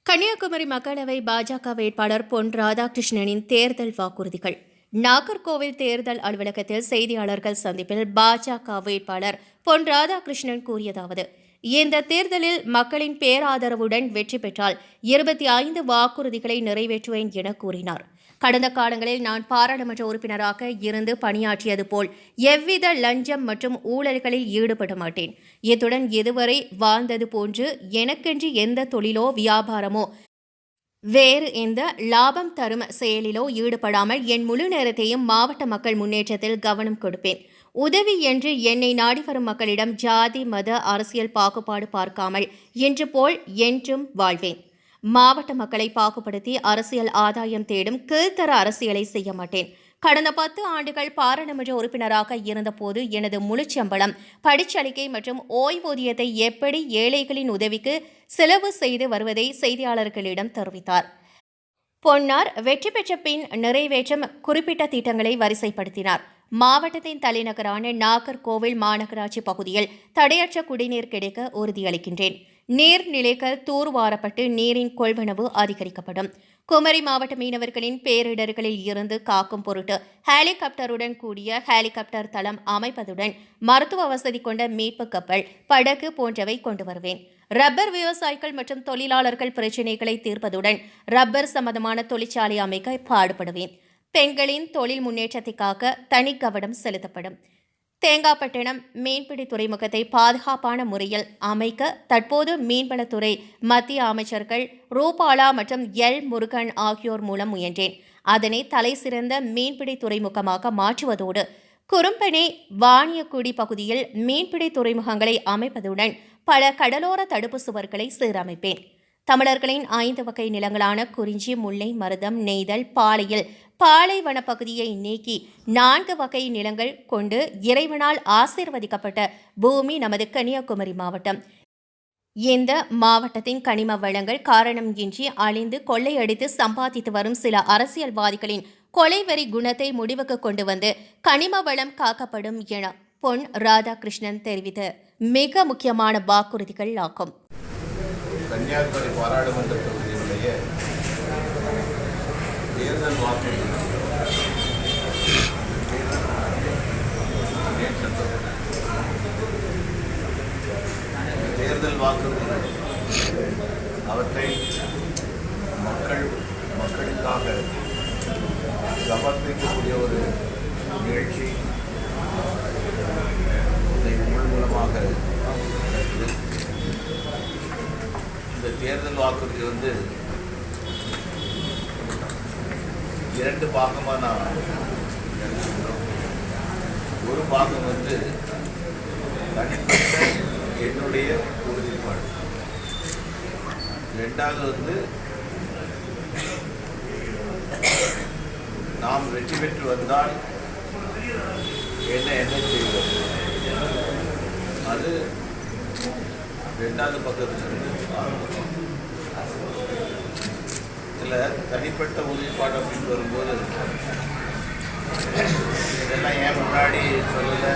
கன்னியாகுமரி மக்களவை பாஜக வேட்பாளர் பொன் ராதாகிருஷ்ணனின் தேர்தல் வாக்குறுதிகள். நாகர்கோவில் தேர்தல் அலுவலகத்தில் செய்தியாளர்கள் சந்திப்பில் பாஜக வேட்பாளர் பொன் ராதாகிருஷ்ணன் கூறியதாவது: இந்த தேர்தலில் மக்களின் பேராதரவுடன் வெற்றி பெற்றால் 25 வாக்குறுதிகளை நிறைவேற்றுவேன் என கூறினார். கடந்த காலங்களில் நான் பாராளுமன்ற உறுப்பினராக இருந்து பணியாற்றியது போல் எவ்வித லஞ்சம் மற்றும் ஊழல்களில் ஈடுபட மாட்டேன். இத்துடன் இதுவரை வாழ்ந்தது போன்று எனக்கென்று எந்த தொழிலோ வியாபாரமோ வேறு எந்த லாபம் தரும் செயலிலோ ஈடுபடாமல் என் முழு நேரத்தையும் மாவட்ட மக்கள் முன்னேற்றத்தில் கவனம் கொடுப்பேன். உதவி என்று என்னை நாடி வரும் மக்களிடம் ஜாதி மத அரசியல் பாகுபாடு பார்க்காமல் இன்று போல் என்றும் வாழ்வேன். மாவட்ட மக்களை பாகுபடுத்தி அரசியல் ஆதாயம் தேடும் கீழ்த்தர அரசியலை செய்ய மாட்டேன். கடந்த 10 ஆண்டுகள் பாராளுமன்ற உறுப்பினராக இருந்தபோது எனது முழுச்சம்பளம், படிச்சலுகை மற்றும் ஓய்வூதியத்தை எப்படி ஏழைகளின் உதவிக்கு செலவு செய்து வருவதை செய்தியாளர்களிடம் தெரிவித்தார். பொன்னார் வெற்றி பெற்ற பின் நிறைவேற்றும் குறிப்பிட்ட திட்டங்களை வரிசைப்படுத்தினார். மாவட்டத்தின் தலைநகரான நாகர்கோவில் மாநகராட்சி பகுதியில் தடையற்ற குடிநீர் கிடைக்க உறுதியளிக்கின்றேன். நீர்நிலைகள் தூர்வாரப்பட்டு நீரின் கொள்வனவு அதிகரிக்கப்படும். குமரி மாவட்ட மீனவர்களின் பேரிடர்களில் இருந்து காக்கும் பொருட்டு ஹெலிகாப்டருடன் கூடிய ஹெலிகாப்டர் தளம் அமைப்பதுடன் மருத்துவ வசதி கொண்ட மீட்பு கப்பல், படகு போன்றவை கொண்டு வருவேன். ரப்பர் விவசாயிகள் மற்றும் தொழிலாளர்கள் பிரச்சினைகளை தீர்ப்பதுடன் ரப்பர் சம்பந்தமான தொழிற்சாலை அமைக்க பாடுபடுவேன். பெண்களின் தொழில் முன்னேற்றத்திற்காக தனி கவனம் செலுத்தப்படும். தேங்காய்பட்டினம் மீன்பிடி துறைமுகத்தை பாதுகாப்பான முறையில் அமைக்க தற்போது மீன்வளத்துறை மத்திய அமைச்சர்கள் ரூபாலா மற்றும் எல் முருகன் ஆகியோர் மூலம் முயன்றேன். அதனை தலை சிறந்த மீன்பிடி துறைமுகமாக மாற்றுவதோடு குறும்பனை வாணியக்குடி பகுதியில் மீன்பிடி துறைமுகங்களை அமைப்பதுடன் பல கடலோர தடுப்பு சுவர்களை சீரமைப்பேன். தமிழர்களின் 5 வகை நிலங்களான குறிஞ்சி, முல்லை, மருதம், நெய்தல், பாலையில் பாலைவன பகுதியை நீக்கி 4 வகை நிலங்கள் கொண்டு இறைவனால் ஆசீர்வதிக்கப்பட்ட பூமி நமது கன்னியாகுமரி மாவட்டம். இந்த மாவட்டத்தின் கனிம வளங்கள் காரணம் இன்றி அழிந்து கொள்ளையடித்து சம்பாதித்து வரும் சில அரசியல்வாதிகளின் கொலைவெறி குணத்தை முடிவுக்கு கொண்டு வந்து கனிம வளம் காக்கப்படும் என பொன் ராதாகிருஷ்ணன் தெரிவித்த மிக முக்கியமான வாக்குறுதிகள் ஆகும். கன்னியாகுமரி பாராளுமன்ற தொகுதியினுடைய தேர்தல் வாக்குறுதி அவற்றை மக்களுக்காக சமர்ப்பிக்கக்கூடிய ஒரு நிகழ்ச்சி இதை மூலமாக இந்த தேர்தல் வாக்குறுதி 2 பாகமாக நான் எடுத்துக்கிறோம். ஒரு பாகம் தனிப்பட்ட என்னுடைய உறுதிப்பாடு, ரெண்டாவது நாம் வெற்றி பெற்று வந்தால் என்ன செய்வது, அது ரெண்டாவது பக்கத்தில் இதில் தனிப்பட்ட உறுதிப்பாடு அப்படின்னு வரும்போது இதெல்லாம் ஏன் முன்னாடி சொல்லலை,